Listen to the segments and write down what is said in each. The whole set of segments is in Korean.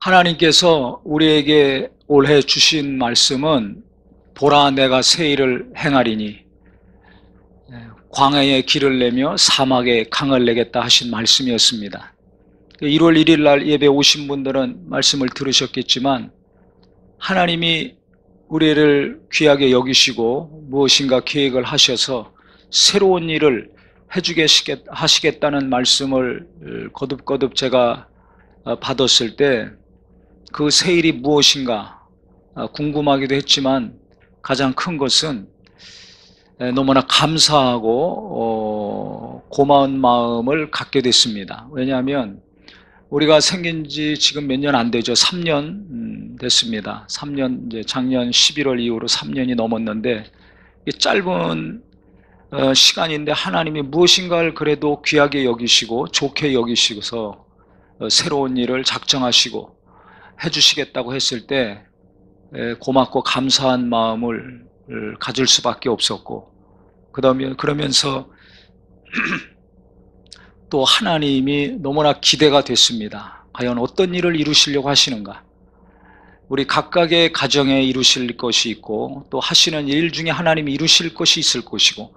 하나님께서 우리에게 올해 주신 말씀은 보라 내가 새 일을 행하리니 광야에 길을 내며 사막에 강을 내겠다 하신 말씀이었습니다. 1월 1일 날 예배 오신 분들은 말씀을 들으셨겠지만 하나님이 우리를 귀하게 여기시고 무엇인가 계획을 하셔서 새로운 일을 하시겠다는 말씀을 거듭거듭 제가 받았을 때 그 새 일이 무엇인가 궁금하기도 했지만 가장 큰 것은 너무나 감사하고 고마운 마음을 갖게 됐습니다. 왜냐하면 우리가 생긴 지 지금 몇 년 안 되죠. 3년 됐습니다. 3년, 이제 작년 11월 이후로 3년이 넘었는데 짧은 시간인데 하나님이 무엇인가를 그래도 귀하게 여기시고 좋게 여기시고서 새로운 일을 작정하시고 해주시겠다고 했을 때 고맙고 감사한 마음을 가질 수밖에 없었고, 그러면서 또 하나님이 너무나 기대가 됐습니다. 과연 어떤 일을 이루시려고 하시는가. 우리 각각의 가정에 이루실 것이 있고 또 하시는 일 중에 하나님이 이루실 것이 있을 것이고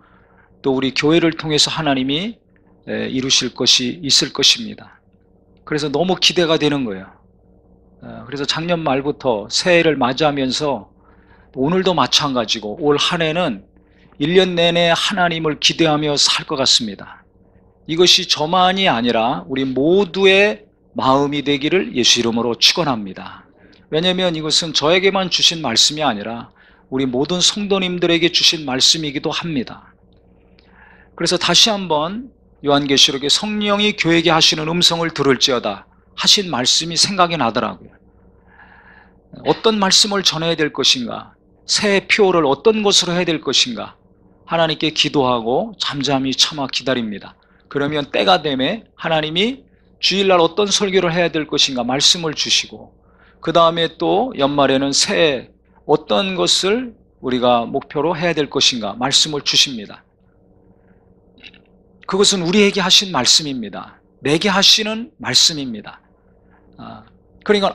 또 우리 교회를 통해서 하나님이 이루실 것이 있을 것입니다. 그래서 너무 기대가 되는 거예요. 그래서 작년 말부터 새해를 맞이하면서 오늘도 마찬가지고 올 한 해는 1년 내내 하나님을 기대하며 살 것 같습니다. 이것이 저만이 아니라 우리 모두의 마음이 되기를 예수 이름으로 축원합니다. 왜냐하면 이것은 저에게만 주신 말씀이 아니라 우리 모든 성도님들에게 주신 말씀이기도 합니다. 그래서 다시 한번 요한계시록에 성령이 교회에게 하시는 음성을 들을지어다 하신 말씀이 생각이 나더라고요. 어떤 말씀을 전해야 될 것인가, 새해 표를 어떤 것으로 해야 될 것인가 하나님께 기도하고 잠잠히 참아 기다립니다. 그러면 때가 되면 하나님이 주일날 어떤 설교를 해야 될 것인가 말씀을 주시고, 그 다음에 또 연말에는 새해 어떤 것을 우리가 목표로 해야 될 것인가 말씀을 주십니다. 그것은 우리에게 하신 말씀입니다. 내게 하시는 말씀입니다. 그러니까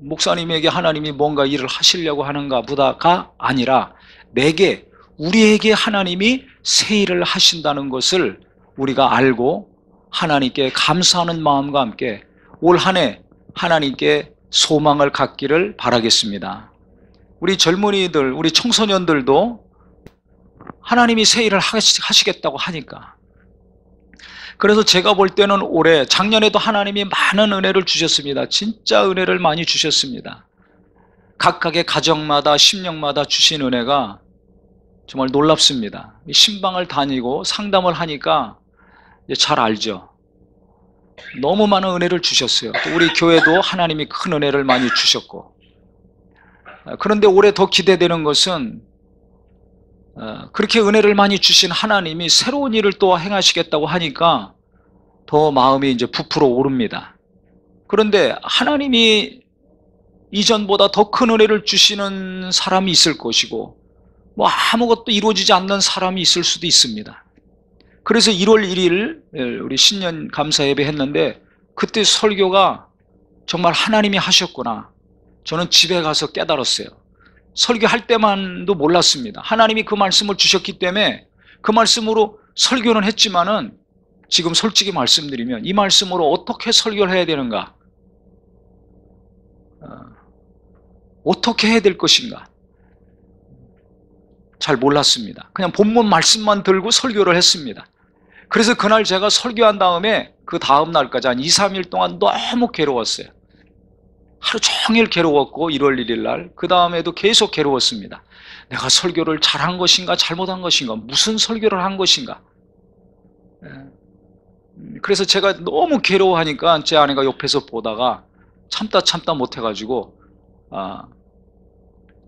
목사님에게 하나님이 뭔가 일을 하시려고 하는가 보다가 아니라 우리에게 하나님이 새 일을 하신다는 것을 우리가 알고 하나님께 감사하는 마음과 함께 올 한 해 하나님께 소망을 갖기를 바라겠습니다. 우리 젊은이들, 우리 청소년들도 하나님이 새 일을 하시겠다고 하니까, 그래서 제가 볼 때는 올해, 작년에도 하나님이 많은 은혜를 주셨습니다. 진짜 은혜를 많이 주셨습니다. 각각의 가정마다 심령마다 주신 은혜가 정말 놀랍습니다. 신방을 다니고 상담을 하니까 잘 알죠. 너무 많은 은혜를 주셨어요. 또 우리 교회도 하나님이 큰 은혜를 많이 주셨고, 그런데 올해 더 기대되는 것은 그렇게 은혜를 많이 주신 하나님이 새로운 일을 또 행하시겠다고 하니까 더 마음이 이제 부풀어 오릅니다. 그런데 하나님이 이전보다 더 큰 은혜를 주시는 사람이 있을 것이고 아무것도 이루어지지 않는 사람이 있을 수도 있습니다. 그래서 1월 1일 우리 신년 감사 예배 했는데 그때 설교가 정말 하나님이 하셨구나, 저는 집에 가서 깨달았어요. 설교할 때만도 몰랐습니다. 하나님이 그 말씀을 주셨기 때문에 그 말씀으로 설교는 했지만은 지금 솔직히 말씀드리면 이 말씀으로 어떻게 설교를 해야 되는가, 어떻게 해야 될 것인가 잘 몰랐습니다. 그냥 본문 말씀만 들고 설교를 했습니다. 그래서 그날 제가 설교한 다음에 그 다음 날까지 한 2, 3일 동안 너무 괴로웠어요. 하루 종일 괴로웠고 1월 1일 날 그 다음에도 계속 괴로웠습니다. 내가 설교를 잘한 것인가 잘못한 것인가, 무슨 설교를 한 것인가. 그래서 제가 너무 괴로워하니까 제 아내가 옆에서 보다가 참다 못해가지고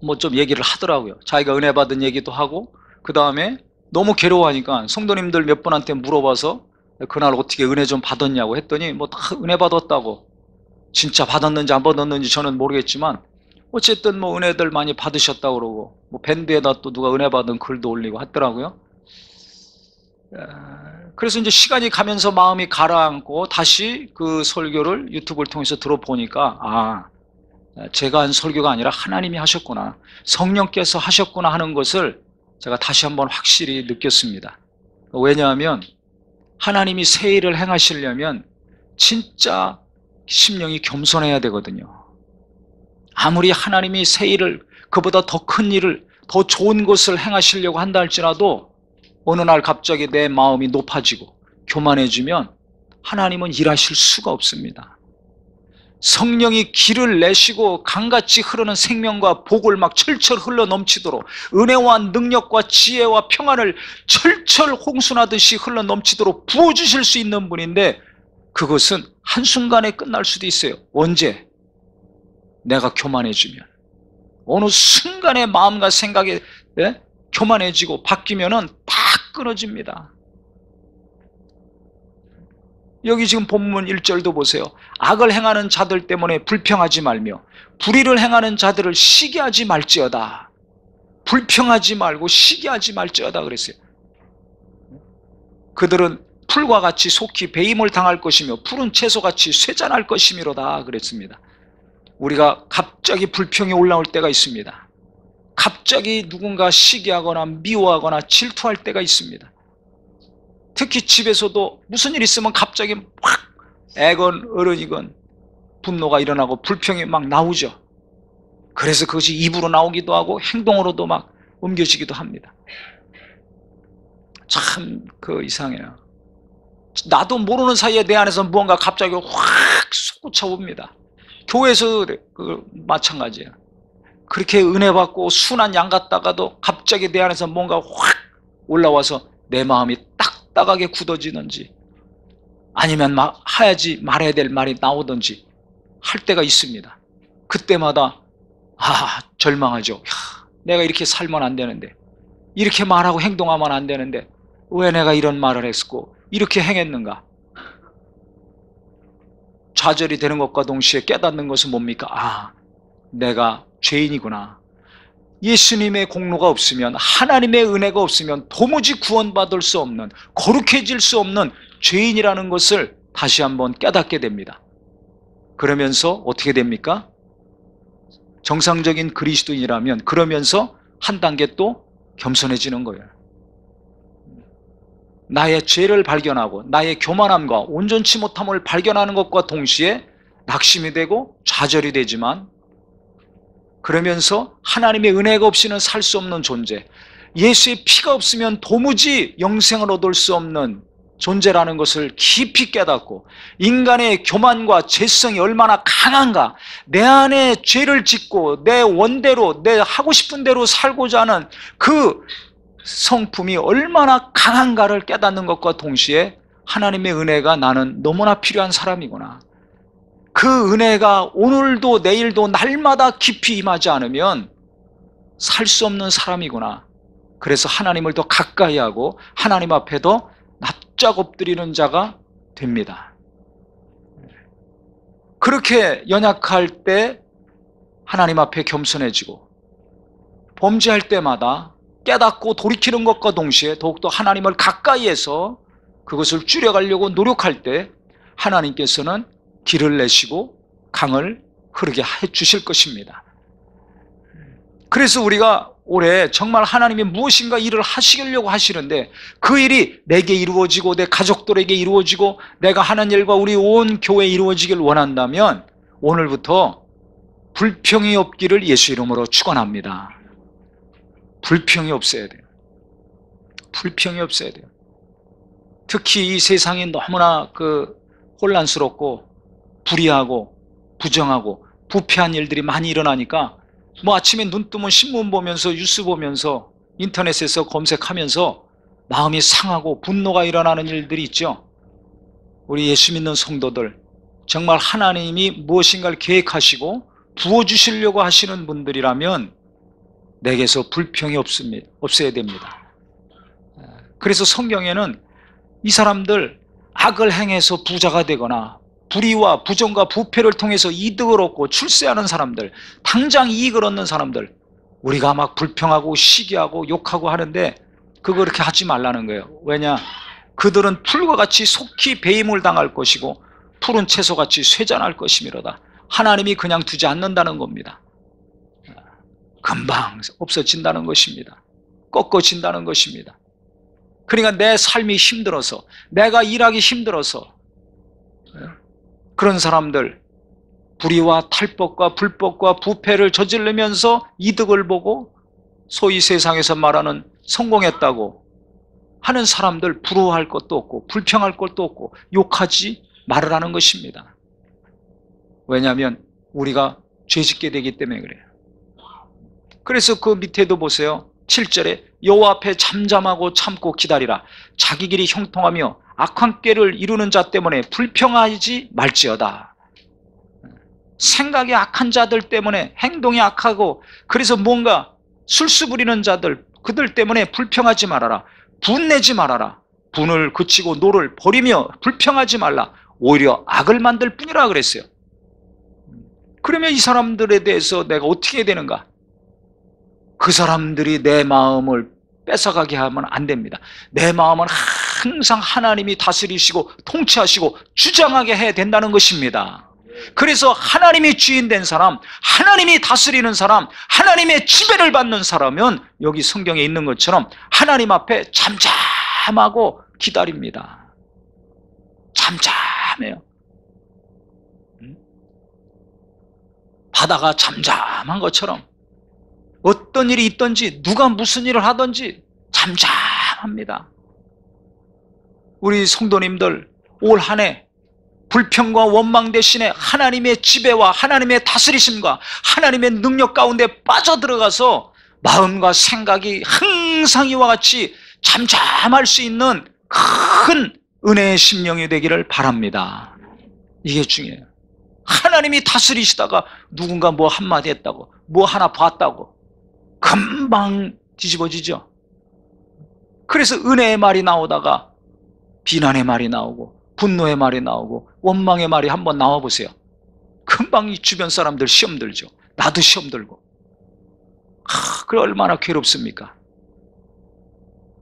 뭐 좀 얘기를 하더라고요. 자기가 은혜 받은 얘기도 하고, 그 다음에 너무 괴로워하니까 성도님들 몇 분한테 물어봐서 그날 어떻게 은혜 좀 받았냐고 했더니 뭐 다 은혜 받았다고. 진짜 받았는지 안 받았는지 저는 모르겠지만 어쨌든 뭐 은혜들 많이 받으셨다고 그러고 뭐 밴드에다 또 누가 은혜 받은 글도 올리고 하더라고요. 그래서 이제 시간이 가면서 마음이 가라앉고 다시 그 설교를 유튜브를 통해서 들어보니까 제가 한 설교가 아니라 하나님이 하셨구나, 성령께서 하셨구나 하는 것을 제가 다시 한번 확실히 느꼈습니다. 왜냐하면 하나님이 새 일을 행하시려면 진짜 심령이 겸손해야 되거든요. 아무리 하나님이 새 일을, 그보다 더 큰 일을, 더 좋은 것을 행하시려고 한다 할지라도 어느 날 갑자기 내 마음이 높아지고 교만해지면 하나님은 일하실 수가 없습니다. 성령이 길을 내시고 강같이 흐르는 생명과 복을 막 철철 흘러 넘치도록, 은혜와 능력과 지혜와 평안을 철철 홍수나듯이 흘러 넘치도록 부어주실 수 있는 분인데, 그것은 한순간에 끝날 수도 있어요. 언제? 내가 교만해지면, 어느 순간에 마음과 생각이 교만해지고 바뀌면은 다 끊어집니다. 여기 지금 본문 1절도 보세요. 악을 행하는 자들 때문에 불평하지 말며 불의를 행하는 자들을 시기하지 말지어다. 불평하지 말고 시기하지 말지어다 그랬어요. 그들은 풀과 같이 속히 배임을 당할 것이며 푸른 채소같이 쇠잔할 것이미로다 그랬습니다. 우리가 갑자기 불평이 올라올 때가 있습니다. 갑자기 누군가 시기하거나 미워하거나 질투할 때가 있습니다. 특히 집에서도 무슨 일 있으면 갑자기 확 애건 어른이건 분노가 일어나고 불평이 막 나오죠. 그래서 그것이 입으로 나오기도 하고 행동으로도 막 옮겨지기도 합니다. 참 이상해요. 나도 모르는 사이에 내 안에서 무언가 갑자기 확 솟구쳐옵니다. 교회에서 마찬가지예요. 그렇게 은혜 받고 순한 양 같다가도 갑자기 내 안에서 뭔가 확 올라와서 내 마음이 딱딱하게 굳어지는지, 아니면 해야지 말아야 될 말이 나오든지 할 때가 있습니다. 그때마다 절망하죠. 내가 이렇게 살면 안 되는데, 이렇게 말하고 행동하면 안 되는데 왜 내가 이런 말을 했고 이렇게 행했는가. 좌절이 되는 것과 동시에 깨닫는 것은 뭡니까? 내가 죄인이구나. 예수님의 공로가 없으면, 하나님의 은혜가 없으면 도무지 구원받을 수 없는, 거룩해질 수 없는 죄인이라는 것을 다시 한번 깨닫게 됩니다. 그러면서 어떻게 됩니까? 정상적인 그리스도인이라면 그러면서 한 단계 또 겸손해지는 거예요. 나의 죄를 발견하고 나의 교만함과 온전치 못함을 발견하는 것과 동시에 낙심이 되고 좌절이 되지만, 그러면서 하나님의 은혜가 없이는 살 수 없는 존재, 예수의 피가 없으면 도무지 영생을 얻을 수 없는 존재라는 것을 깊이 깨닫고, 인간의 교만과 죄성이 얼마나 강한가, 내 안에 죄를 짓고 내 원대로, 내 하고 싶은 대로 살고자 하는 그 성품이 얼마나 강한가를 깨닫는 것과 동시에 하나님의 은혜가 나는 너무나 필요한 사람이구나, 그 은혜가 오늘도 내일도 날마다 깊이 임하지 않으면 살 수 없는 사람이구나. 그래서 하나님을 더 가까이 하고 하나님 앞에 더 납작 엎드리는 자가 됩니다. 그렇게 연약할 때 하나님 앞에 겸손해지고, 범죄할 때마다 깨닫고 돌이키는 것과 동시에 더욱더 하나님을 가까이 해서 그것을 줄여가려고 노력할 때 하나님께서는 길을 내시고 강을 흐르게 해 주실 것입니다. 그래서 우리가 올해 정말 하나님이 무엇인가 일을 하시려고 하시는데, 그 일이 내게 이루어지고 내 가족들에게 이루어지고 내가 하는 일과 우리 온 교회에 이루어지길 원한다면 오늘부터 불평이 없기를 예수 이름으로 축원합니다. 불평이 없어야 돼요. 불평이 없어야 돼요. 특히 이 세상이 너무나 혼란스럽고 불의하고 부정하고 부패한 일들이 많이 일어나니까 아침에 눈 뜨면 신문 보면서 뉴스 보면서 인터넷에서 검색하면서 마음이 상하고 분노가 일어나는 일들이 있죠. 우리 예수 믿는 성도들, 정말 하나님이 무엇인가를 계획하시고 부어주시려고 하시는 분들이라면 내게서 불평이 없어야 됩니다. 그래서 성경에는 이 사람들 악을 행해서 부자가 되거나 불의와 부정과 부패를 통해서 이득을 얻고 출세하는 사람들, 당장 이익을 얻는 사람들, 우리가 막 불평하고 시기하고 욕하고 하는데 그거 그렇게 하지 말라는 거예요. 왜냐? 그들은 풀과 같이 속히 배임을 당할 것이고 푸른 채소같이 쇠잔할 것이미로다. 하나님이 그냥 두지 않는다는 겁니다. 금방 없어진다는 것입니다. 꺾어진다는 것입니다. 그러니까 내 삶이 힘들어서, 내가 일하기 힘들어서 그런 사람들, 불의와 탈법과 불법과 부패를 저지르면서 이득을 보고 소위 세상에서 말하는 성공했다고 하는 사람들 부러워할 것도 없고 불평할 것도 없고 욕하지 말으라는 것입니다. 왜냐하면 우리가 죄짓게 되기 때문에 그래요. 그래서 그 밑에도 보세요. 7절에 여호와 앞에 잠잠하고 참고 기다리라. 자기 길이 형통하며 악한 꾀를 이루는 자 때문에 불평하지 말지어다. 생각이 악한 자들 때문에, 행동이 악하고 그래서 뭔가 술수 부리는 자들, 그들 때문에 불평하지 말아라. 분내지 말아라. 분을 그치고 노를 버리며 불평하지 말라. 오히려 악을 만들 뿐이라 그랬어요. 그러면 이 사람들에 대해서 내가 어떻게 해야 되는가? 그 사람들이 내 마음을 뺏어가게 하면 안 됩니다. 내 마음은 항상 하나님이 다스리시고 통치하시고 주장하게 해야 된다는 것입니다. 그래서 하나님이 주인 된 사람, 하나님이 다스리는 사람, 하나님의 지배를 받는 사람은 여기 성경에 있는 것처럼 하나님 앞에 잠잠하고 기다립니다. 잠잠해요. 바다가 잠잠한 것처럼 어떤 일이 있든지 누가 무슨 일을 하든지 잠잠합니다. 우리 성도님들 올 한 해 불평과 원망 대신에 하나님의 지배와 하나님의 다스리심과 하나님의 능력 가운데 빠져들어가서 마음과 생각이 항상 이와 같이 잠잠할 수 있는 큰 은혜의 심령이 되기를 바랍니다. 이게 중요해요. 하나님이 다스리시다가 누군가 뭐 한마디 했다고, 뭐 하나 봤다고 금방 뒤집어지죠. 그래서 은혜의 말이 나오다가 비난의 말이 나오고 분노의 말이 나오고 원망의 말이 한번 나와보세요. 금방 이 주변 사람들 시험 들죠. 나도 시험 들고. 그래 얼마나 괴롭습니까?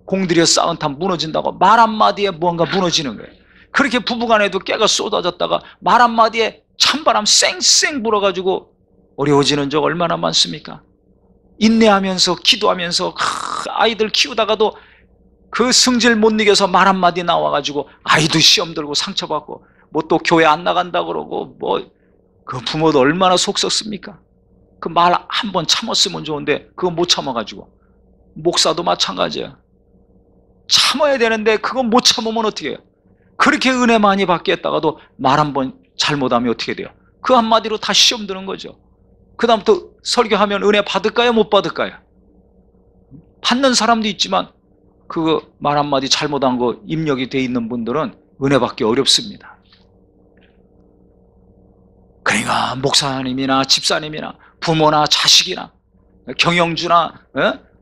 공들여 쌓은 탑 무너진다고 말 한마디에 뭔가 무너지는 거예요. 그렇게 부부간에도 깨가 쏟아졌다가 말 한마디에 찬바람 쌩쌩 불어가지고 어려워지는 적 얼마나 많습니까? 인내하면서 기도하면서 아이들 키우다가도 그 성질 못 이겨서 말 한마디 나와가지고 아이도 시험 들고 상처받고 뭐 또 교회 안 나간다 그러고 뭐 그 부모도 얼마나 속 썩습니까? 그 말 한 번 참았으면 좋은데 그거 못 참아가지고 목사도 마찬가지예요. 참아야 되는데 그거 못 참으면 어떻게 해요? 그렇게 은혜 많이 받겠다가도 말 한 번 잘못하면 어떻게 돼요? 그 한마디로 다 시험 드는 거죠. 그 다음부터 설교하면 은혜 받을까요? 못 받을까요? 받는 사람도 있지만 그 말 한마디 잘못한 거 입력이 돼 있는 분들은 은혜 받기 어렵습니다. 그러니까 목사님이나 집사님이나 부모나 자식이나 경영주나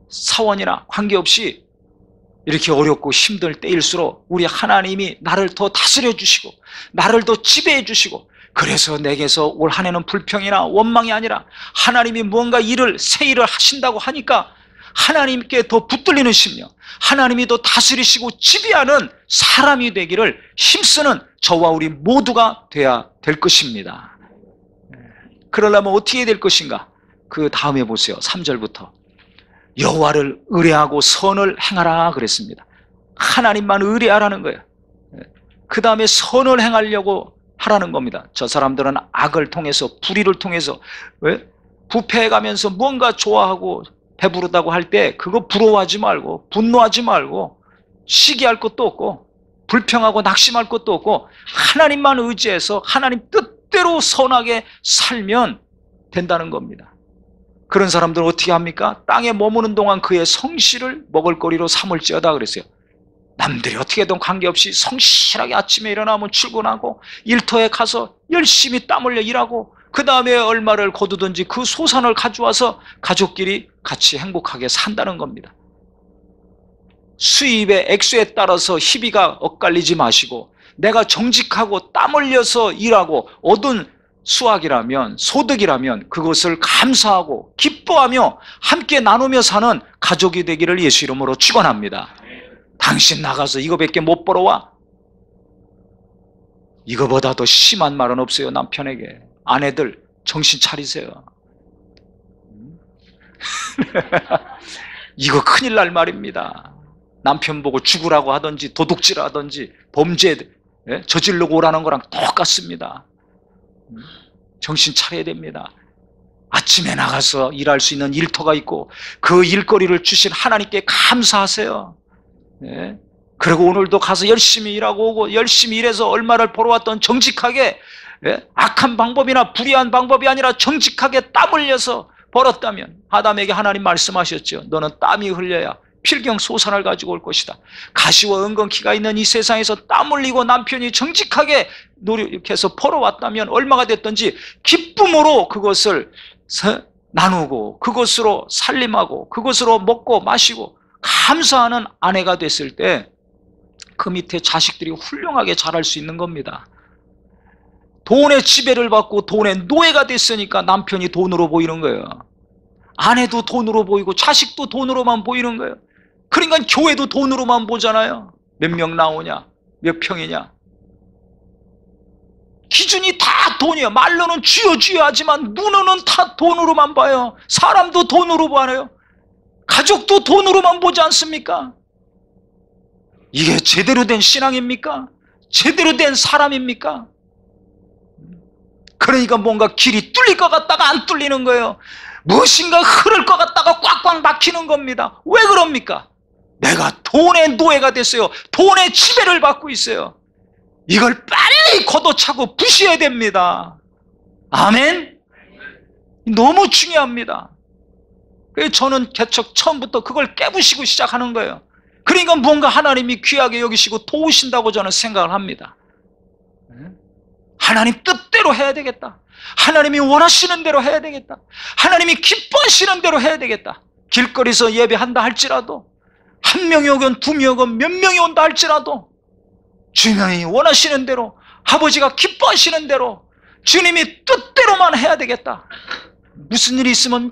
사원이나 관계없이 이렇게 어렵고 힘들 때일수록 우리 하나님이 나를 더 다스려 주시고 나를 더 지배해 주시고 그래서 내게서 올 한 해는 불평이나 원망이 아니라 하나님이 뭔가 새 일을 하신다고 하니까 하나님께 더 붙들리는 심령, 하나님이 더 다스리시고 지배하는 사람이 되기를 힘쓰는 저와 우리 모두가 돼야 될 것입니다. 그러려면 어떻게 될 것인가? 그 다음에 보세요. 3절부터 여호와를 의뢰하고 선을 행하라 그랬습니다. 하나님만 의뢰하라는 거예요. 그 다음에 선을 행하려고 하라는 겁니다. 저 사람들은 악을 통해서 불의를 통해서 부패해가면서 뭔가 좋아하고 배부르다고 할 때 그거 부러워하지 말고 분노하지 말고 시기할 것도 없고 불평하고 낙심할 것도 없고 하나님만 의지해서 하나님 뜻대로 선하게 살면 된다는 겁니다. 그런 사람들은 어떻게 합니까? 땅에 머무는 동안 그의 성실을 먹을거리로 삼을지어다 그랬어요. 남들이 어떻게든 관계없이 성실하게 아침에 일어나면 출근하고 일터에 가서 열심히 땀 흘려 일하고 그 다음에 얼마를 거두든지 그 소산을 가져와서 가족끼리 같이 행복하게 산다는 겁니다. 수입의 액수에 따라서 희비가 엇갈리지 마시고 내가 정직하고 땀 흘려서 일하고 얻은 수확이라면 소득이라면 그것을 감사하고 기뻐하며 함께 나누며 사는 가족이 되기를 예수 이름으로 축원합니다. 당신 나가서 이거밖에 못 벌어와? 이거보다 더 심한 말은 없어요. 남편에게 아내들 정신 차리세요. 이거 큰일 날 말입니다. 남편 보고 죽으라고 하든지 도둑질하든지 범죄 저지르고 오라는 거랑 똑같습니다. 정신 차려야 됩니다. 아침에 나가서 일할 수 있는 일터가 있고 그 일거리를 주신 하나님께 감사하세요. 네. 그리고 오늘도 가서 열심히 일하고 오고 열심히 일해서 얼마를 벌어왔던 정직하게 악한 방법이나 불의한 방법이 아니라 정직하게 땀 흘려서 벌었다면 아담에게 하나님 말씀하셨죠. 너는 땀이 흘려야 필경소산을 가지고 올 것이다. 가시와 은건키가 있는 이 세상에서 땀 흘리고 남편이 정직하게 노력해서 벌어왔다면 얼마가 됐든지 기쁨으로 그것을 나누고 그것으로 살림하고 그것으로 먹고 마시고 감사하는 아내가 됐을 때 그 밑에 자식들이 훌륭하게 자랄 수 있는 겁니다. 돈의 지배를 받고 돈의 노예가 됐으니까 남편이 돈으로 보이는 거예요. 아내도 돈으로 보이고 자식도 돈으로만 보이는 거예요. 그러니까 교회도 돈으로만 보잖아요. 몇 명 나오냐, 몇 평이냐. 기준이 다 돈이에요. 말로는 주여 주여 하지만 눈으로는 다 돈으로만 봐요. 사람도 돈으로 봐요. 가족도 돈으로만 보지 않습니까? 이게 제대로 된 신앙입니까? 제대로 된 사람입니까? 그러니까 뭔가 길이 뚫릴 것 같다가 안 뚫리는 거예요. 무엇인가 흐를 것 같다가 꽉꽉 막히는 겁니다. 왜 그럽니까? 내가 돈의 노예가 됐어요. 돈의 지배를 받고 있어요. 이걸 빨리 걷어차고 부셔야 됩니다. 아멘? 너무 중요합니다. 그래서 저는 개척 처음부터 그걸 깨부시고 시작하는 거예요. 그러니까 뭔가 하나님이 귀하게 여기시고 도우신다고 저는 생각을 합니다. 하나님 뜻대로 해야 되겠다. 하나님이 원하시는 대로 해야 되겠다. 하나님이 기뻐하시는 대로 해야 되겠다. 길거리에서 예배한다 할지라도 한 명이 오건 두 명이 오건 몇 명이 온다 할지라도 주님이 원하시는 대로 아버지가 기뻐하시는 대로 주님이 뜻대로만 해야 되겠다. 무슨 일이 있으면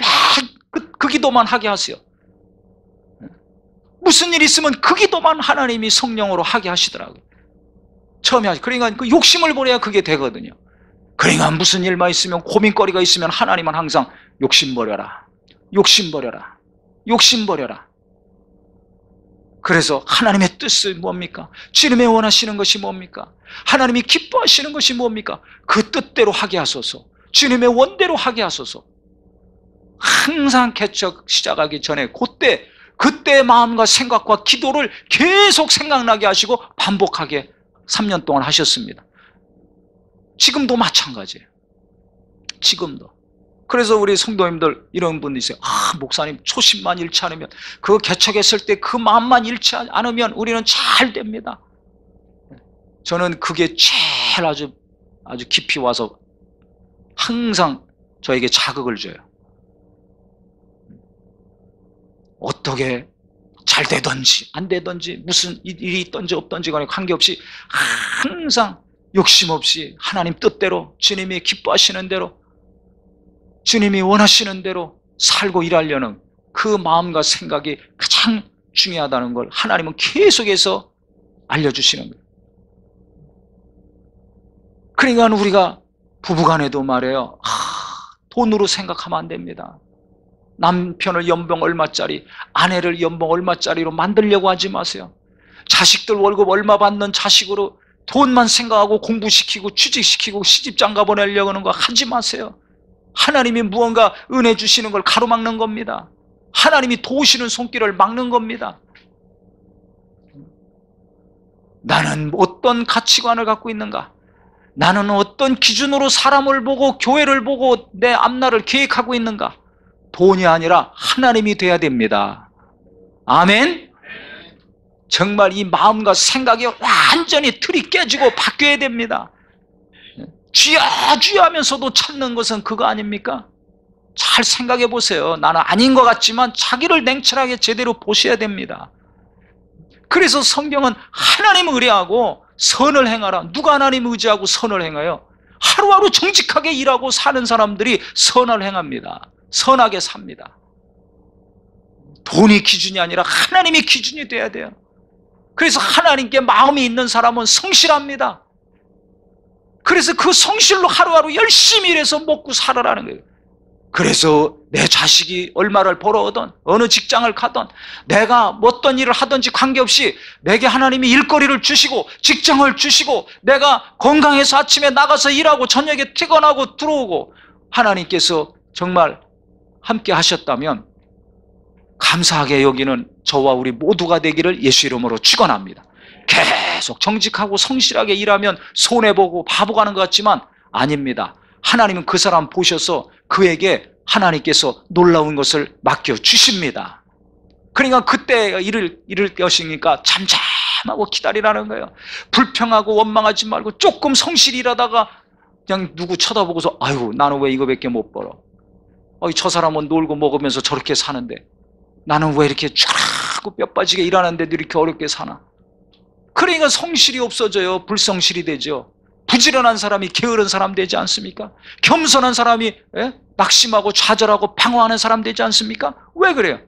그 기도만 하게 하세요. 무슨 일이 있으면 그 기도만 하나님이 성령으로 하게 하시더라고요. 처음에 하시. 그러니까 그 욕심을 버려야 그게 되거든요. 그러니까 무슨 일만 있으면 고민거리가 있으면 하나님은 항상 욕심 버려라. 욕심 버려라. 욕심 버려라. 그래서 하나님의 뜻이 뭡니까? 주님의 원하시는 것이 뭡니까? 하나님이 기뻐하시는 것이 뭡니까? 그 뜻대로 하게 하소서. 주님의 원대로 하게 하소서. 항상 개척 시작하기 전에 그때의 마음과 생각과 기도를 계속 생각나게 하시고 반복하게 3년 동안 하셨습니다. 지금도 마찬가지예요. 지금도. 그래서 우리 성도님들 이런 분도 있어요. 목사님 초심만 잃지 않으면, 그 개척했을 때 그 마음만 잃지 않으면 우리는 잘 됩니다. 저는 그게 제일 아주 깊이 와서 항상 저에게 자극을 줘요. 어떻게 잘 되든지 안 되든지 무슨 일이 있든지 없든지 간에 관계없이 항상 욕심 없이 하나님 뜻대로 주님이 기뻐하시는 대로 주님이 원하시는 대로 살고 일하려는 그 마음과 생각이 가장 중요하다는 걸 하나님은 계속해서 알려주시는 거예요. 그러니까 우리가 부부간에도 말해요. 돈으로 생각하면 안 됩니다. 남편을 연봉 얼마짜리, 아내를 연봉 얼마짜리로 만들려고 하지 마세요. 자식들 월급 얼마 받는 자식으로 돈만 생각하고 공부시키고 취직시키고 시집장가 보내려고 하는 거 하지 마세요. 하나님이 무언가 은혜 주시는 걸 가로막는 겁니다. 하나님이 도우시는 손길을 막는 겁니다. 나는 어떤 가치관을 갖고 있는가? 나는 어떤 기준으로 사람을 보고 교회를 보고 내 앞날을 계획하고 있는가? 돈이 아니라 하나님이 돼야 됩니다. 아멘? 정말 이 마음과 생각이 완전히 틀이 깨지고 바뀌어야 됩니다. 주야 주야 하면서도 찾는 것은 그거 아닙니까? 잘 생각해 보세요. 나는 아닌 것 같지만 자기를 냉철하게 제대로 보셔야 됩니다. 그래서 성경은 하나님 의뢰하고 선을 행하라. 누가 하나님 의지하고 선을 행해요? 하루하루 정직하게 일하고 사는 사람들이 선을 행합니다. 선하게 삽니다. 돈이 기준이 아니라 하나님이 기준이 돼야 돼요. 그래서 하나님께 마음이 있는 사람은 성실합니다. 그래서 그 성실로 하루하루 열심히 일해서 먹고 살아라는 거예요. 그래서 내 자식이 얼마를 벌어오든 어느 직장을 가든 내가 어떤 일을 하든지 관계없이 내게 하나님이 일거리를 주시고 직장을 주시고 내가 건강해서 아침에 나가서 일하고 저녁에 퇴근하고 들어오고 하나님께서 정말 함께 하셨다면 감사하게 여기는 저와 우리 모두가 되기를 예수 이름으로 축원합니다. 계속 정직하고 성실하게 일하면 손해보고 바보 가는 것 같지만 아닙니다. 하나님은 그 사람 보셔서 그에게 하나님께서 놀라운 것을 맡겨주십니다. 그러니까 그때 이를 것이니까 잠잠하고 기다리라는 거예요. 불평하고 원망하지 말고 조금 성실히 일하다가 그냥 누구 쳐다보고서 아유 나는 왜 이거밖에 못 벌어. 저 사람은 놀고 먹으면서 저렇게 사는데 나는 왜 이렇게 쫙 뼈 빠지게 일하는데도 이렇게 어렵게 사나. 그러니까 성실이 없어져요. 불성실이 되죠. 부지런한 사람이 게으른 사람 되지 않습니까? 겸손한 사람이 낙심하고 좌절하고 방황하는 사람 되지 않습니까? 왜 그래요?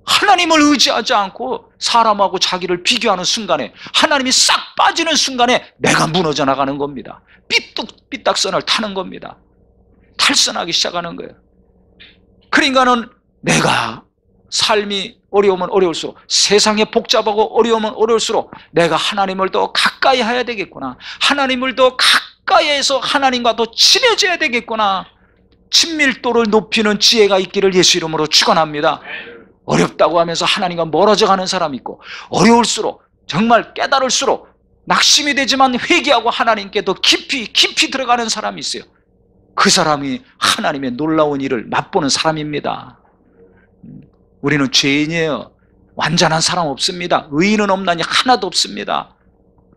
하나님을 의지하지 않고 사람하고 자기를 비교하는 순간에 하나님이 싹 빠지는 순간에 내가 무너져 나가는 겁니다. 삐딱선을 타는 겁니다. 탈선하기 시작하는 거예요. 그러니까는 내가 삶이 어려우면 어려울수록 세상이 복잡하고 어려우면 어려울수록 내가 하나님을 더 가까이 해야 되겠구나. 하나님을 더 가까이 해서 하나님과 더 친해져야 되겠구나. 친밀도를 높이는 지혜가 있기를 예수 이름으로 축원합니다. 어렵다고 하면서 하나님과 멀어져 가는 사람이 있고 어려울수록 정말 깨달을수록 낙심이 되지만 회개하고 하나님께 더 깊이 들어가는 사람이 있어요. 그 사람이 하나님의 놀라운 일을 맛보는 사람입니다. 우리는 죄인이에요. 완전한 사람 없습니다. 의인은 없나니 하나도 없습니다.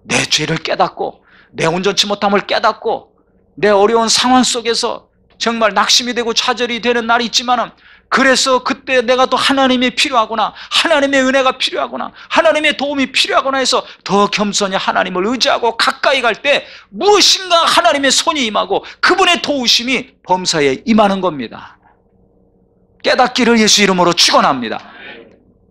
내 죄를 깨닫고 내 온전치 못함을 깨닫고 내 어려운 상황 속에서 정말 낙심이 되고 좌절이 되는 날이 있지만은 그래서 그때 내가 또 하나님이 필요하구나, 하나님의 은혜가 필요하구나, 하나님의 도움이 필요하구나 해서 더 겸손히 하나님을 의지하고 가까이 갈 때 무엇인가 하나님의 손이 임하고 그분의 도우심이 범사에 임하는 겁니다. 깨닫기를 예수 이름으로 축원합니다.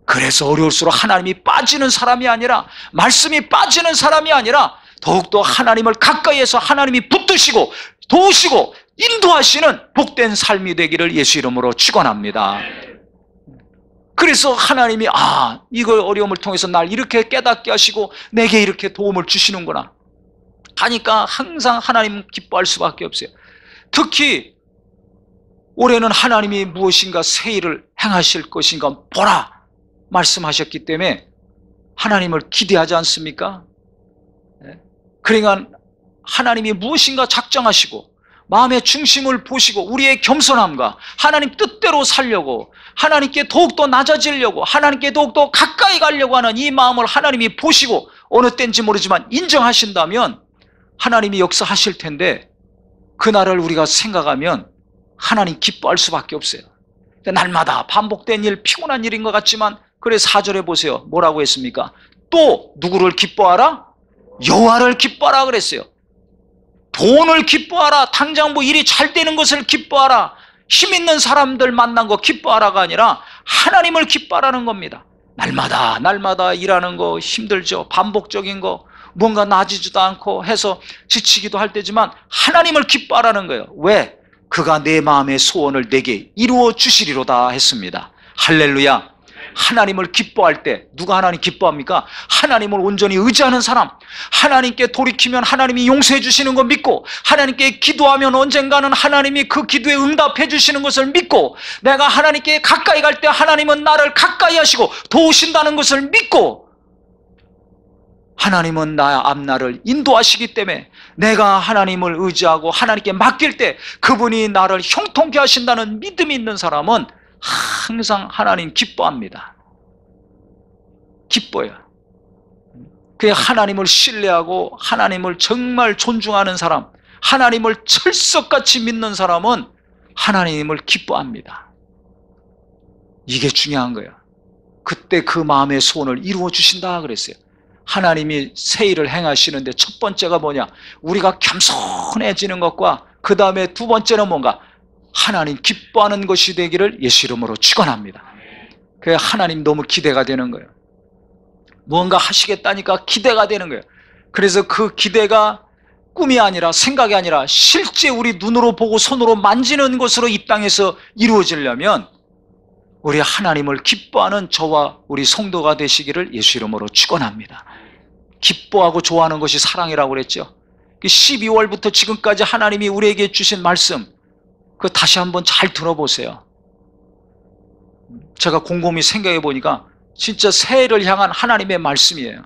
그래서 어려울수록 하나님이 빠지는 사람이 아니라 말씀이 빠지는 사람이 아니라 더욱더 하나님을 가까이해서 하나님이 붙드시고 도우시고 인도하시는 복된 삶이 되기를 예수 이름으로 축원합니다. 그래서 하나님이 이걸 어려움을 통해서 날 이렇게 깨닫게 하시고 내게 이렇게 도움을 주시는구나 하니까 항상 하나님 기뻐할 수밖에 없어요. 특히 올해는 하나님이 무엇인가 새 일을 행하실 것인가 보라 말씀하셨기 때문에 하나님을 기대하지 않습니까? 그러니까 하나님이 무엇인가 작정하시고 마음의 중심을 보시고 우리의 겸손함과 하나님 뜻대로 살려고 하나님께 더욱더 낮아지려고 하나님께 더욱더 가까이 가려고 하는 이 마음을 하나님이 보시고 어느 때인지 모르지만 인정하신다면 하나님이 역사하실 텐데 그날을 우리가 생각하면 하나님 기뻐할 수밖에 없어요. 날마다 반복된 일, 피곤한 일인 것 같지만 그래 4절에 보세요. 뭐라고 했습니까? 또 누구를 기뻐하라? 여호와를 기뻐하라 그랬어요. 돈을 기뻐하라. 당장 뭐 일이 잘 되는 것을 기뻐하라. 힘 있는 사람들 만난 거 기뻐하라가 아니라 하나님을 기뻐하라는 겁니다. 날마다 일하는 거 힘들죠. 반복적인 거 뭔가 나아지지도 않고 해서 지치기도 할 때지만 하나님을 기뻐하라는 거예요. 왜? 그가 내 마음의 소원을 내게 이루어 주시리로다 했습니다. 할렐루야. 하나님을 기뻐할 때 누가 하나님 기뻐합니까? 하나님을 온전히 의지하는 사람, 하나님께 돌이키면 하나님이 용서해 주시는 거 믿고 하나님께 기도하면 언젠가는 하나님이 그 기도에 응답해 주시는 것을 믿고 내가 하나님께 가까이 갈 때 하나님은 나를 가까이 하시고 도우신다는 것을 믿고 하나님은 나의 앞날을 인도하시기 때문에 내가 하나님을 의지하고 하나님께 맡길 때 그분이 나를 형통케 하신다는 믿음이 있는 사람은 항상 하나님 기뻐합니다. 기뻐요. 그 하나님을 신뢰하고 하나님을 정말 존중하는 사람, 하나님을 철석같이 믿는 사람은 하나님을 기뻐합니다. 이게 중요한 거예요. 그때 그 마음의 소원을 이루어 주신다 그랬어요. 하나님이 새 일을 행하시는데 첫 번째가 뭐냐? 우리가 겸손해지는 것과 그 다음에 두 번째는 뭔가? 하나님 기뻐하는 것이 되기를 예수 이름으로 축원합니다. 그래서 하나님 너무 기대가 되는 거예요. 무언가 하시겠다니까 기대가 되는 거예요. 그래서 그 기대가 꿈이 아니라 생각이 아니라 실제 우리 눈으로 보고 손으로 만지는 것으로 이 땅에서 이루어지려면 우리 하나님을 기뻐하는 저와 우리 성도가 되시기를 예수 이름으로 축원합니다. 기뻐하고 좋아하는 것이 사랑이라고 그랬죠. 12월부터 지금까지 하나님이 우리에게 주신 말씀, 그거 다시 한번 잘 들어보세요. 제가 곰곰이 생각해 보니까 진짜 새해를 향한 하나님의 말씀이에요.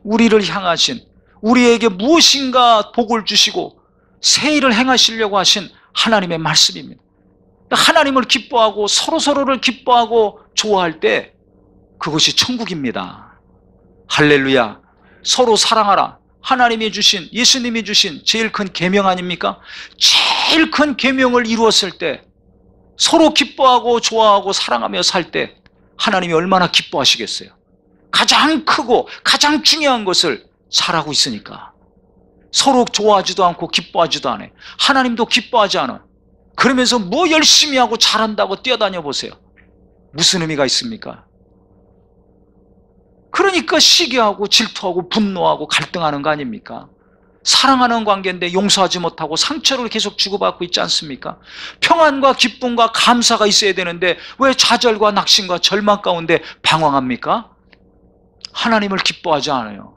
우리를 향하신, 우리에게 무엇인가 복을 주시고 새해를 행하시려고 하신 하나님의 말씀입니다. 하나님을 기뻐하고 서로서로를 기뻐하고 좋아할 때 그것이 천국입니다. 할렐루야. 서로 사랑하라. 하나님이 주신, 예수님이 주신 제일 큰 계명 아닙니까? 제일 큰 계명을 이루었을 때 서로 기뻐하고 좋아하고 사랑하며 살 때 하나님이 얼마나 기뻐하시겠어요? 가장 크고 가장 중요한 것을 잘하고 있으니까. 서로 좋아하지도 않고 기뻐하지도 않아요. 하나님도 기뻐하지 않아요. 그러면서 뭐 열심히 하고 잘한다고 뛰어다녀 보세요. 무슨 의미가 있습니까? 그러니까 시기하고 질투하고 분노하고 갈등하는 거 아닙니까? 사랑하는 관계인데 용서하지 못하고 상처를 계속 주고받고 있지 않습니까? 평안과 기쁨과 감사가 있어야 되는데 왜 좌절과 낙심과 절망 가운데 방황합니까? 하나님을 기뻐하지 않아요.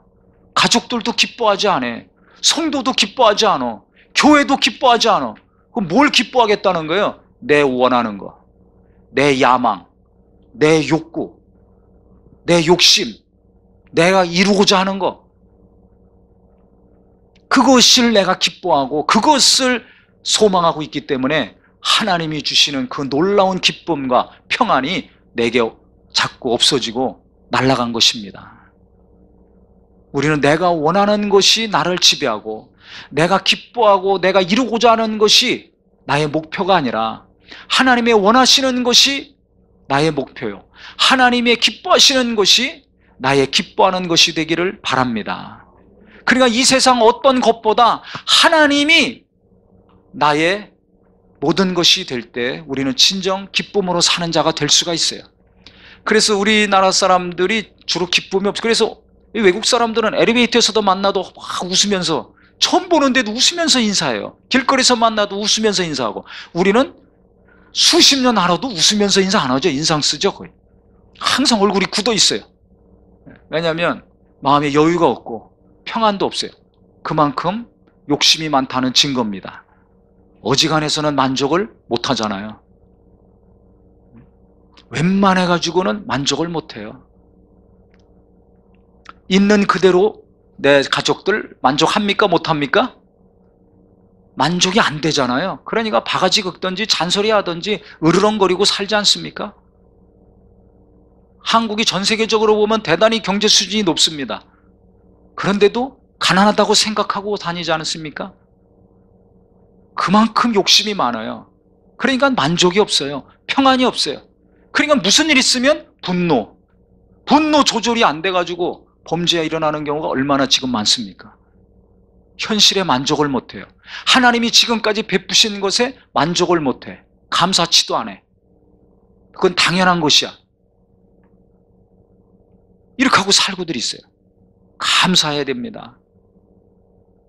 가족들도 기뻐하지 않아. 성도도 기뻐하지 않아. 교회도 기뻐하지 않아. 그럼 뭘 기뻐하겠다는 거예요? 내 원하는 거, 내 야망, 내 욕구, 내 욕심, 내가 이루고자 하는 거, 그것을 내가 기뻐하고 그것을 소망하고 있기 때문에 하나님이 주시는 그 놀라운 기쁨과 평안이 내게 자꾸 없어지고 날아간 것입니다. 우리는 내가 원하는 것이 나를 지배하고 내가 기뻐하고 내가 이루고자 하는 것이 나의 목표가 아니라 하나님의 원하시는 것이 나의 목표요. 하나님의 기뻐하시는 것이 나의 기뻐하는 것이 되기를 바랍니다. 그러니까 이 세상 어떤 것보다 하나님이 나의 모든 것이 될 때 우리는 진정 기쁨으로 사는 자가 될 수가 있어요. 그래서 우리나라 사람들이 주로 기쁨이 없어요. 그래서 외국 사람들은 엘리베이터에서도 만나도 막 웃으면서, 처음 보는데도 웃으면서 인사해요. 길거리에서 만나도 웃으면서 인사하고, 우리는 수십 년 알아도 웃으면서 인사 안 하죠. 인상 쓰죠. 거의 항상 얼굴이 굳어 있어요. 왜냐하면 마음에 여유가 없고 평안도 없어요. 그만큼 욕심이 많다는 증거입니다. 어지간해서는 만족을 못 하잖아요. 웬만해 가지고는 만족을 못 해요. 있는 그대로 내 가족들 만족합니까? 못합니까? 만족이 안 되잖아요. 그러니까 바가지 긁든지 잔소리 하든지 으르렁거리고 살지 않습니까? 한국이 전 세계적으로 보면 대단히 경제 수준이 높습니다. 그런데도 가난하다고 생각하고 다니지 않습니까? 그만큼 욕심이 많아요. 그러니까 만족이 없어요. 평안이 없어요. 그러니까 무슨 일 있으면 분노 조절이 안 돼가지고 범죄가 일어나는 경우가 얼마나 지금 많습니까? 현실에 만족을 못해요. 하나님이 지금까지 베푸신 것에 만족을 못해. 감사치도 안 해. 그건 당연한 것이야. 이렇게 하고 살고들 있어요. 감사해야 됩니다.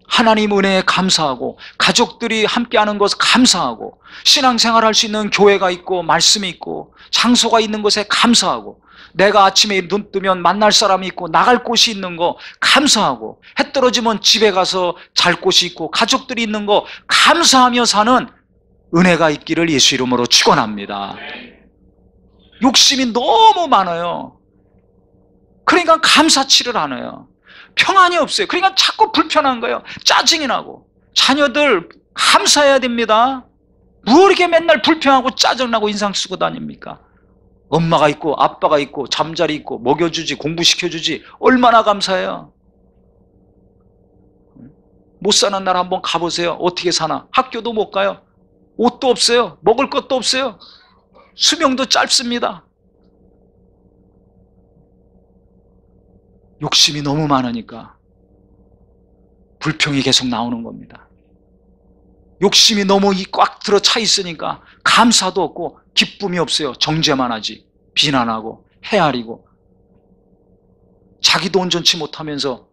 하나님 은혜에 감사하고, 가족들이 함께하는 것에 감사하고, 신앙생활 할 수 있는 교회가 있고 말씀이 있고 장소가 있는 것에 감사하고, 내가 아침에 눈 뜨면 만날 사람이 있고 나갈 곳이 있는 거 감사하고, 해 떨어지면 집에 가서 잘 곳이 있고 가족들이 있는 거 감사하며 사는 은혜가 있기를 예수 이름으로 축원합니다. 욕심이 너무 많아요. 그러니까 감사치를 않아요. 평안이 없어요. 그러니까 자꾸 불편한 거예요. 짜증이 나고. 자녀들 감사해야 됩니다. 뭐 이렇게 맨날 불평하고 짜증나고 인상 쓰고 다닙니까? 엄마가 있고 아빠가 있고 잠자리 있고 먹여주지, 공부시켜주지, 얼마나 감사해요. 못 사는 나라 한번 가보세요. 어떻게 사나? 학교도 못 가요. 옷도 없어요. 먹을 것도 없어요. 수명도 짧습니다. 욕심이 너무 많으니까 불평이 계속 나오는 겁니다. 욕심이 너무 꽉 들어 차 있으니까 감사도 없고 기쁨이 없어요. 정죄만 하지. 비난하고 헤아리고, 자기도 온전치 못하면서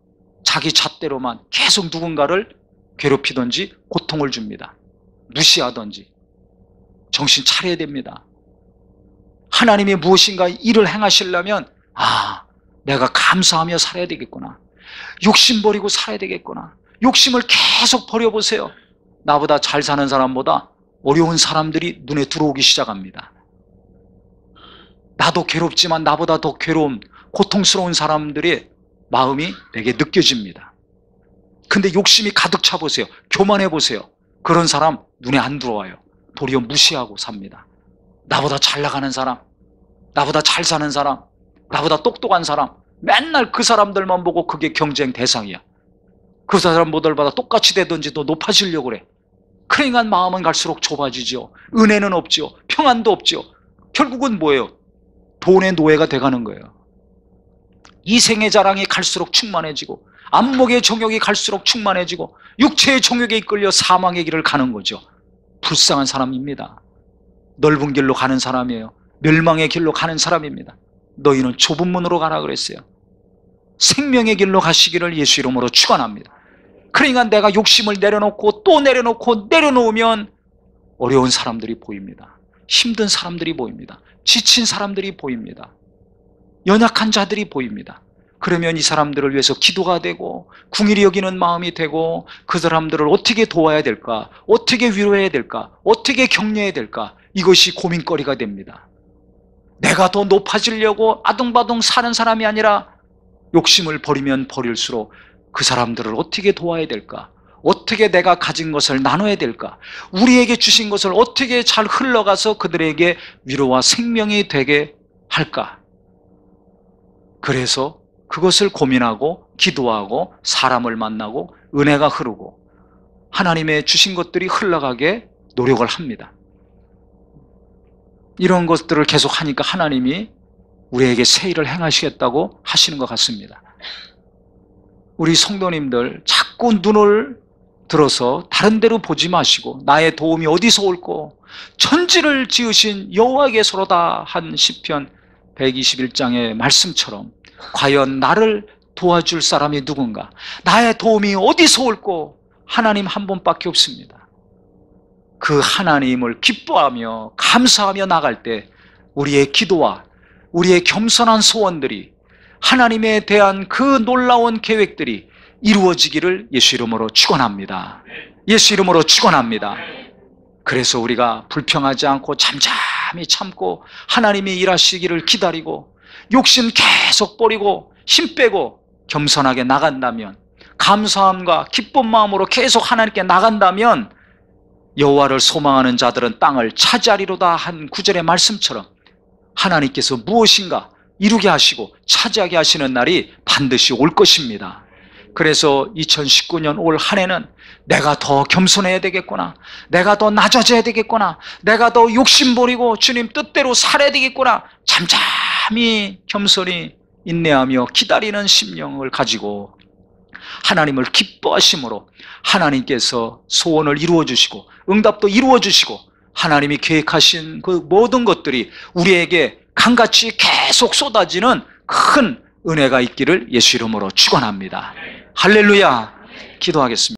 자기 잣대로만 계속 누군가를 괴롭히든지 고통을 줍니다. 무시하든지. 정신 차려야 됩니다. 하나님이 무엇인가 일을 행하시려면 내가 감사하며 살아야 되겠구나. 욕심 버리고 살아야 되겠구나. 욕심을 계속 버려보세요. 나보다 잘 사는 사람보다 어려운 사람들이 눈에 들어오기 시작합니다. 나도 괴롭지만 나보다 더 괴로운 고통스러운 사람들의 마음이 내게 느껴집니다. 근데 욕심이 가득 차 보세요. 교만해 보세요. 그런 사람 눈에 안 들어와요. 도리어 무시하고 삽니다. 나보다 잘 나가는 사람, 나보다 잘 사는 사람, 나보다 똑똑한 사람, 맨날 그 사람들만 보고 그게 경쟁 대상이야. 그 사람들보다 똑같이 되든지 더 높아지려고 그래. 그러니까 마음은 갈수록 좁아지죠. 은혜는 없죠. 평안도 없죠. 결국은 뭐예요? 돈의 노예가 돼가는 거예요. 이생의 자랑이 갈수록 충만해지고, 안목의 정욕이 갈수록 충만해지고, 육체의 정욕에 이끌려 사망의 길을 가는 거죠. 불쌍한 사람입니다. 넓은 길로 가는 사람이에요. 멸망의 길로 가는 사람입니다. 너희는 좁은 문으로 가라 그랬어요. 생명의 길로 가시기를 예수 이름으로 축원합니다. 그러니까 내가 욕심을 내려놓고 또 내려놓고 내려놓으면 어려운 사람들이 보입니다. 힘든 사람들이 보입니다. 지친 사람들이 보입니다. 연약한 자들이 보입니다. 그러면 이 사람들을 위해서 기도가 되고 궁일이 여기는 마음이 되고 그 사람들을 어떻게 도와야 될까? 어떻게 위로해야 될까? 어떻게 격려해야 될까? 이것이 고민거리가 됩니다. 내가 더 높아지려고 아둥바둥 사는 사람이 아니라 욕심을 버리면 버릴수록 그 사람들을 어떻게 도와야 될까? 어떻게 내가 가진 것을 나눠야 될까? 우리에게 주신 것을 어떻게 잘 흘러가서 그들에게 위로와 생명이 되게 할까? 그래서 그것을 고민하고 기도하고 사람을 만나고 은혜가 흐르고 하나님의 주신 것들이 흘러가게 노력을 합니다. 이런 것들을 계속 하니까 하나님이 우리에게 새 일을 행하시겠다고 하시는 것 같습니다. 우리 성도님들 자꾸 눈을 들어서 다른 데로 보지 마시고 나의 도움이 어디서 올꼬 천지를 지으신 여호와께서로다 한 시편 121장의 말씀처럼 과연 나를 도와줄 사람이 누군가? 나의 도움이 어디서 올꼬? 하나님 한 분밖에 없습니다. 그 하나님을 기뻐하며 감사하며 나갈 때 우리의 기도와 우리의 겸손한 소원들이 하나님에 대한 그 놀라운 계획들이 이루어지기를 예수 이름으로 축원합니다. 예수 이름으로 축원합니다. 그래서 우리가 불평하지 않고 잠잠히 참고 하나님이 일하시기를 기다리고 욕심 계속 버리고 힘 빼고 겸손하게 나간다면, 감사함과 기쁜 마음으로 계속 하나님께 나간다면 여호와를 소망하는 자들은 땅을 차지하리로다 한 구절의 말씀처럼 하나님께서 무엇인가 이루게 하시고 차지하게 하시는 날이 반드시 올 것입니다. 그래서 2019년 올 한 해는 내가 더 겸손해야 되겠구나, 내가 더 낮아져야 되겠구나, 내가 더 욕심 버리고 주님 뜻대로 살아야 되겠구나, 잠잠히 겸손히 인내하며 기다리는 심령을 가지고 하나님을 기뻐하심으로 하나님께서 소원을 이루어 주시고 응답도 이루어 주시고 하나님이 계획하신 그 모든 것들이 우리에게 강같이 계속 쏟아지는 큰 은혜가 있기를 예수 이름으로 축원합니다. 할렐루야. 기도하겠습니다.